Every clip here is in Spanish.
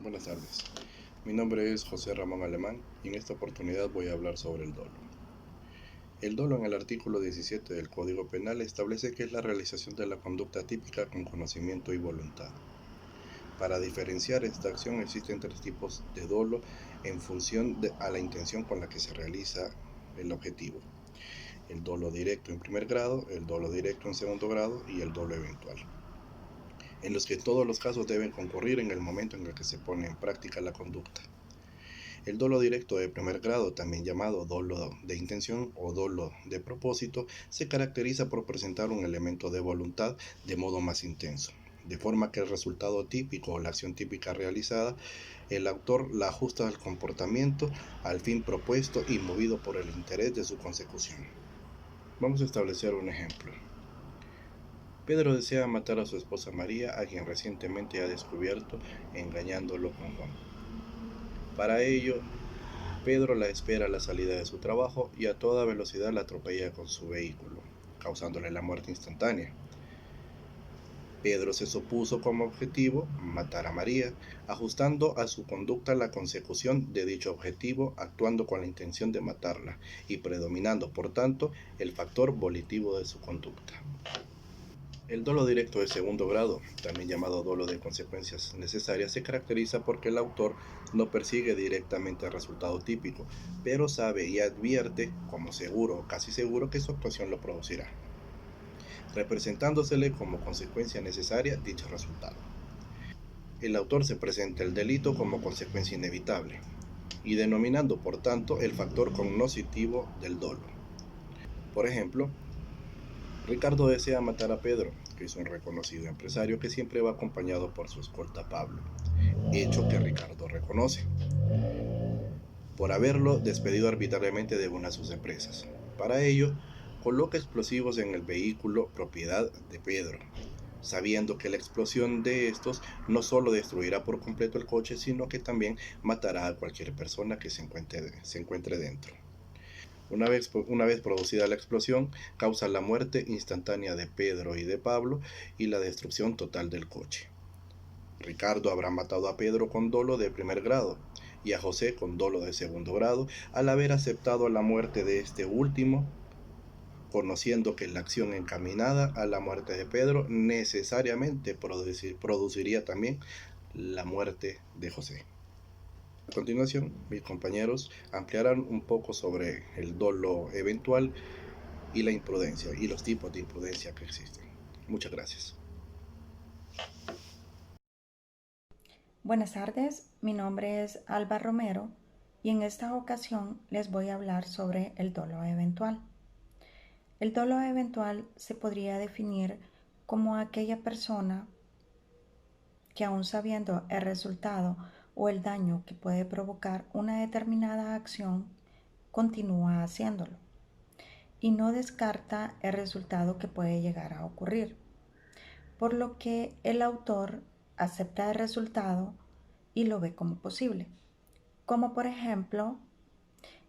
Buenas tardes. Mi nombre es José Ramón Alemán y en esta oportunidad voy a hablar sobre el dolo. El dolo en el artículo 17 del Código Penal establece que es la realización de la conducta típica con conocimiento y voluntad. Para diferenciar esta acción existen tres tipos de dolo en función a la intención con la que se realiza el objetivo. El dolo directo en primer grado, el dolo directo en segundo grado y el dolo eventual, en los que todos los casos deben concurrir en el momento en el que se pone en práctica la conducta. El dolo directo de primer grado, también llamado dolo de intención o dolo de propósito, se caracteriza por presentar un elemento de voluntad de modo más intenso, de forma que el resultado típico o la acción típica realizada, el autor la ajusta al comportamiento, al fin propuesto y movido por el interés de su consecución. Vamos a establecer un ejemplo. Pedro desea matar a su esposa María, a quien recientemente ha descubierto engañándolo con Juan. Para ello, Pedro la espera a la salida de su trabajo y a toda velocidad la atropella con su vehículo, causándole la muerte instantánea. Pedro se supuso como objetivo matar a María, ajustando a su conducta la consecución de dicho objetivo, actuando con la intención de matarla y predominando, por tanto, el factor volitivo de su conducta. El dolo directo de segundo grado, también llamado dolo de consecuencias necesarias, se caracteriza porque el autor no persigue directamente el resultado típico, pero sabe y advierte, como seguro o casi seguro, que su actuación lo producirá, representándosele como consecuencia necesaria dicho resultado. El autor se presenta el delito como consecuencia inevitable, y denominando por tanto el factor cognoscitivo del dolo. Por ejemplo, Ricardo desea matar a Pedro, que es un reconocido empresario que siempre va acompañado por su escolta Pablo, hecho que Ricardo reconoce, por haberlo despedido arbitrariamente de una de sus empresas. Para ello, coloca explosivos en el vehículo propiedad de Pedro, sabiendo que la explosión de estos no solo destruirá por completo el coche, sino que también matará a cualquier persona que se encuentre dentro. Una vez producida la explosión, causa la muerte instantánea de Pedro y de Pablo y la destrucción total del coche. Ricardo habrá matado a Pedro con dolo de primer grado y a José con dolo de segundo grado al haber aceptado la muerte de este último, conociendo que la acción encaminada a la muerte de Pedro necesariamente produciría también la muerte de José. A continuación, mis compañeros ampliarán un poco sobre el dolo eventual y la imprudencia y los tipos de imprudencia que existen. Muchas gracias. Buenas tardes, mi nombre es Alba Romero y en esta ocasión les voy a hablar sobre el dolo eventual. El dolo eventual se podría definir como aquella persona que aun sabiendo el resultado o el daño que puede provocar una determinada acción, continúa haciéndolo y no descarta el resultado que puede llegar a ocurrir, por lo que el autor acepta el resultado y lo ve como posible, como por ejemplo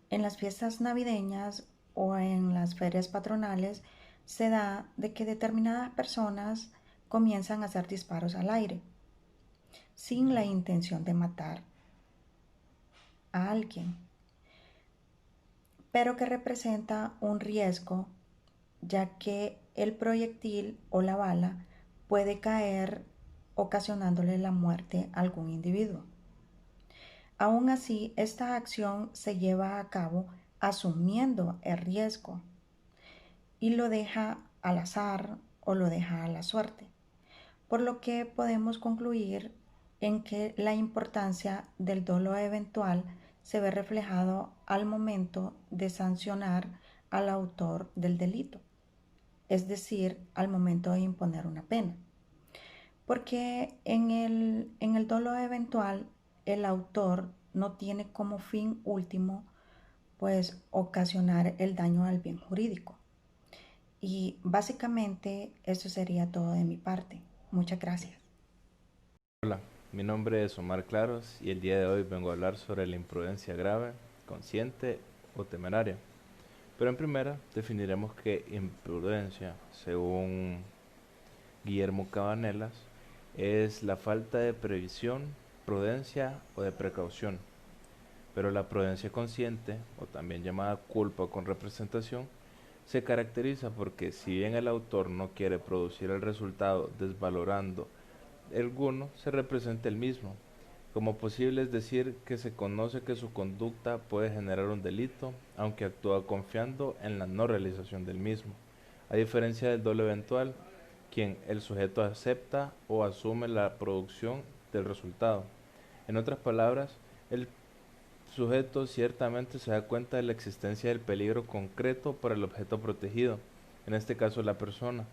en las fiestas navideñas o en las ferias patronales se da de que determinadas personas comienzan a hacer disparos al aire sin la intención de matar a alguien, pero que representa un riesgo ya que el proyectil o la bala puede caer ocasionándole la muerte a algún individuo. Aún así, esta acción se lleva a cabo asumiendo el riesgo y lo deja al azar o lo deja a la suerte, por lo que podemos concluir en que la importancia del dolo eventual se ve reflejado al momento de sancionar al autor del delito, es decir, al momento de imponer una pena. Porque en el dolo eventual el autor no tiene como fin último pues ocasionar el daño al bien jurídico. Y básicamente eso sería todo de mi parte. Muchas gracias. Hola, mi nombre es Omar Claros y el día de hoy vengo a hablar sobre la imprudencia grave, consciente o temeraria. Pero en primera definiremos que imprudencia, según Guillermo Cabanelas, es la falta de previsión prudencia o de precaución. Pero la prudencia consciente, o también llamada culpa con representación, se caracteriza porque si bien el autor no quiere producir el resultado desvalorando alguno, se representa el mismo. Como posible es decir que se conoce que su conducta puede generar un delito, aunque actúa confiando en la no realización del mismo. A diferencia del dolo eventual, quien el sujeto acepta o asume la producción del resultado. En otras palabras, el sujeto ciertamente se da cuenta de la existencia del peligro concreto para el objeto protegido, en este caso la persona,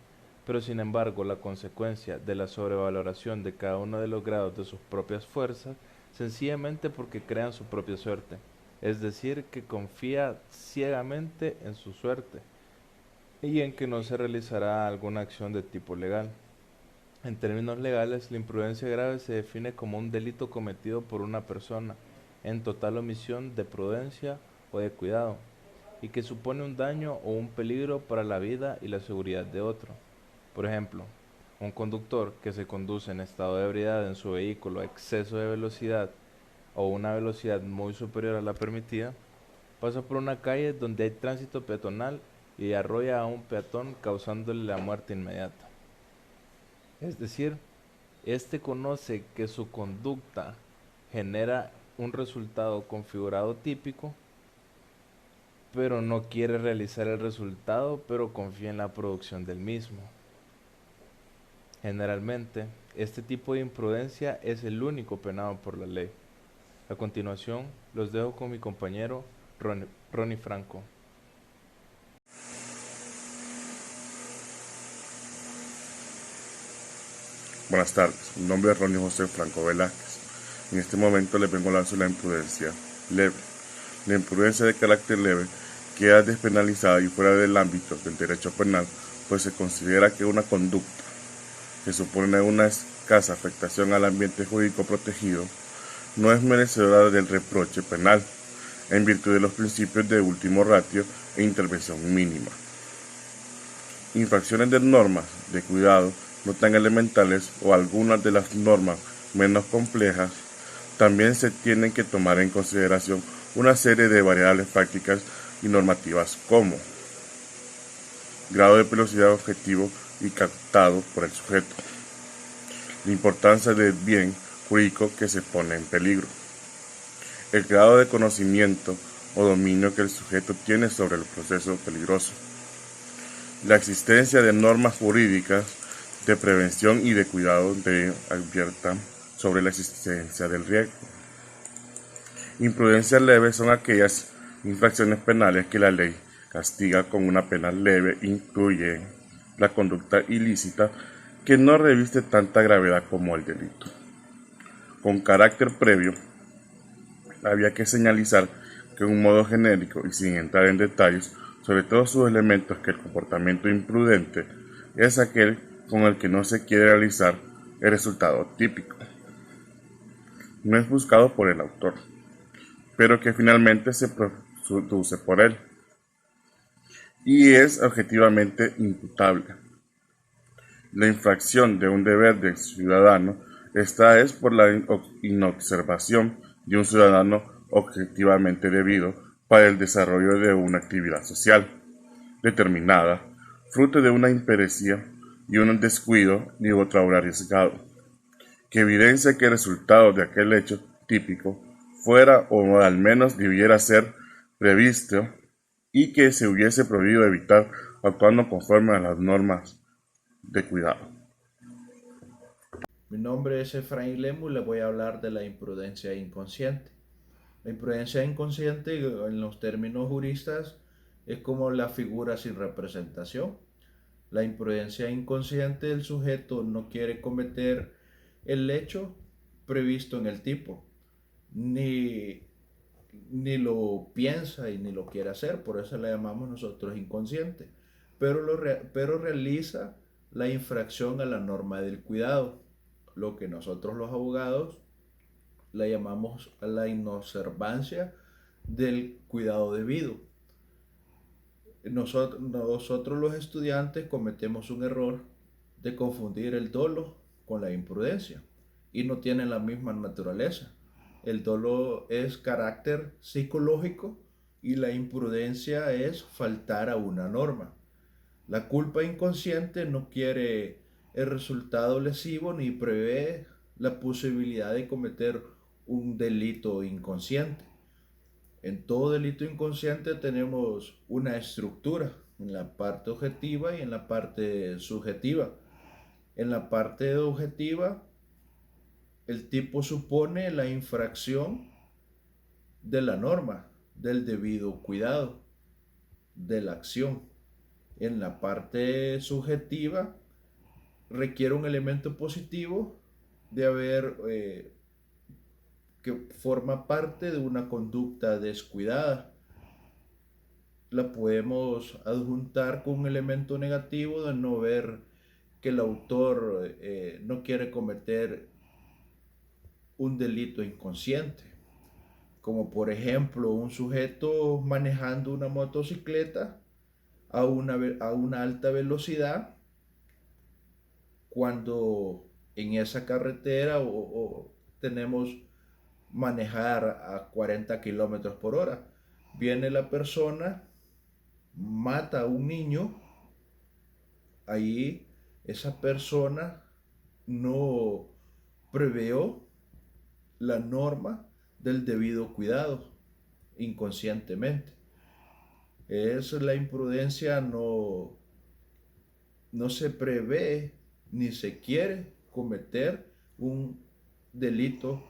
pero sin embargo la consecuencia de la sobrevaloración de cada uno de los grados de sus propias fuerzas, sencillamente porque crean su propia suerte, es decir, que confía ciegamente en su suerte y en que no se realizará alguna acción de tipo legal. En términos legales, la imprudencia grave se define como un delito cometido por una persona en total omisión de prudencia o de cuidado, y que supone un daño o un peligro para la vida y la seguridad de otro. Por ejemplo, un conductor que se conduce en estado de ebriedad en su vehículo a exceso de velocidad o una velocidad muy superior a la permitida, pasa por una calle donde hay tránsito peatonal y arrolla a un peatón causándole la muerte inmediata. Es decir, este conoce que su conducta genera un resultado configurado típico, pero no quiere realizar el resultado, pero confía en la producción del mismo. Generalmente, este tipo de imprudencia es el único penado por la ley. A continuación, los dejo con mi compañero Ronnie Franco. Buenas tardes, mi nombre es Ronnie José Franco Velázquez. En este momento les vengo a hablar sobre la imprudencia leve. La imprudencia de carácter leve queda despenalizada y fuera del ámbito del derecho penal, pues se considera que una conducta que supone una escasa afectación al ambiente jurídico protegido no es merecedora del reproche penal, en virtud de los principios de último ratio e intervención mínima. Infracciones de normas de cuidado no tan elementales o algunas de las normas menos complejas, también se tienen que tomar en consideración una serie de variables prácticas y normativas como grado de velocidad objetivo y captado por el sujeto, la importancia del bien jurídico que se pone en peligro, el grado de conocimiento o dominio que el sujeto tiene sobre el proceso peligroso, la existencia de normas jurídicas de prevención y de cuidado adviertan sobre la existencia del riesgo. Imprudencias leves son aquellas infracciones penales que la ley castiga con una pena leve, incluye la conducta ilícita que no reviste tanta gravedad como el delito. Con carácter previo, había que señalizar que un modo genérico y sin entrar en detalles sobre todos sus elementos que el comportamiento imprudente es aquel con el que no se quiere realizar el resultado típico. No es buscado por el autor, pero que finalmente se produce por él y es objetivamente imputable. La infracción de un deber del ciudadano, esta es por la inobservación de un ciudadano objetivamente debido para el desarrollo de una actividad social determinada, fruto de una impericia y un descuido y otra obra arriesgado, que evidencia que el resultado de aquel hecho típico fuera o al menos debiera ser previsto y que se hubiese prohibido evitar actuando conforme a las normas de cuidado. Mi nombre es Efraín Lemus y les voy a hablar de la imprudencia inconsciente. La imprudencia inconsciente, en los términos juristas, es como la figura sin representación. La imprudencia inconsciente, el sujeto no quiere cometer el hecho previsto en el tipo, ni, ni lo piensa y ni lo quiere hacer, por eso le llamamos nosotros inconsciente, pero realiza la infracción a la norma del cuidado, lo que nosotros los abogados la llamamos la inobservancia del cuidado debido. Nosotros los estudiantes cometemos un error de confundir el dolo con la imprudencia. y no tienen la misma naturaleza. El dolo es carácter psicológico y la imprudencia es faltar a una norma. La culpa inconsciente no quiere el resultado lesivo ni prevé la posibilidad de cometer un delito inconsciente. En todo delito inconsciente tenemos una estructura en la parte objetiva y en la parte subjetiva. En la parte objetiva, el tipo supone la infracción de la norma, del debido cuidado, de la acción. En la parte subjetiva, requiere un elemento positivo de haber que forma parte de una conducta descuidada. La podemos adjuntar con un elemento negativo de no ver que el autor no quiere cometer un delito inconsciente, como por ejemplo un sujeto manejando una motocicleta a una alta velocidad cuando en esa carretera o tenemos manejar a 40 kilómetros por hora. Viene la persona, mata a un niño, ahí esa persona no preveó la norma del debido cuidado inconscientemente. Es la imprudencia, no se prevé ni se quiere cometer un delito